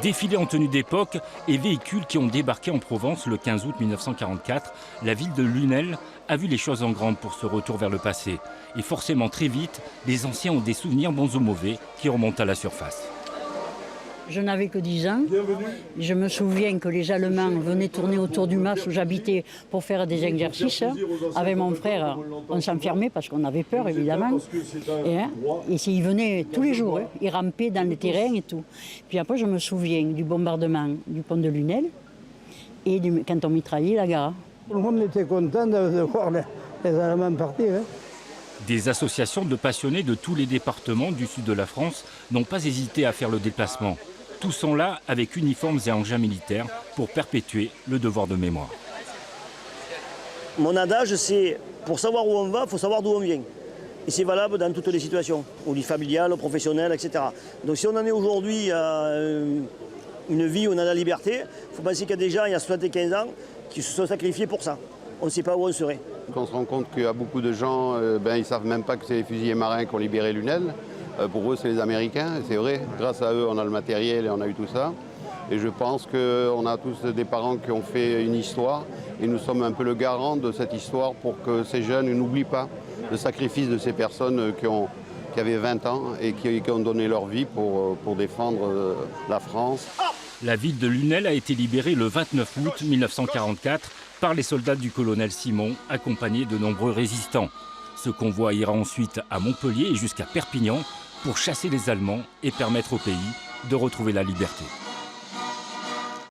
Défilés en tenue d'époque et véhicules qui ont débarqué en Provence le 15 août 1944, la ville de Lunel a vu les choses en grande pour ce retour vers le passé. Et forcément très vite, les anciens ont des souvenirs bons ou mauvais qui remontent à la surface. Je n'avais que 10 ans. Je me souviens que les Allemands venaient tourner autour du mas où j'habitais pour faire des exercices. Avec mon frère, on s'enfermait parce qu'on avait peur, évidemment. Et ils venaient tous les jours, ils rampaient dans les terrains et tout. Puis après, je me souviens du bombardement du pont de Lunel et quand on mitraillait la gare. Tout le monde était content de voir les Allemands partir. Des associations de passionnés de tous les départements du sud de la France n'ont pas hésité à faire le déplacement. Tous sont là avec uniformes et engins militaires pour perpétuer le devoir de mémoire. Mon adage, c'est pour savoir où on va, il faut savoir d'où on vient. Et c'est valable dans toutes les situations, au lit familial, au professionnel, etc. Donc si on en est aujourd'hui à une vie où on a la liberté, il faut penser qu'il y a des gens, il y a 75 ans, qui se sont sacrifiés pour ça. On ne sait pas où on serait. On se rend compte qu'il y a beaucoup de gens, ils ne savent même pas que c'est les fusiliers marins qui ont libéré Lunel. Pour eux, c'est les Américains, et c'est vrai. Grâce à eux, on a le matériel et on a eu tout ça. Et je pense qu'on a tous des parents qui ont fait une histoire. Et nous sommes un peu le garant de cette histoire pour que ces jeunes n'oublient pas le sacrifice de ces personnes qui avaient 20 ans et qui ont donné leur vie pour défendre la France. La ville de Lunel a été libérée le 29 août 1944 par les soldats du colonel Simon, accompagnés de nombreux résistants. Ce convoi ira ensuite à Montpellier et jusqu'à Perpignan pour chasser les Allemands et permettre au pays de retrouver la liberté.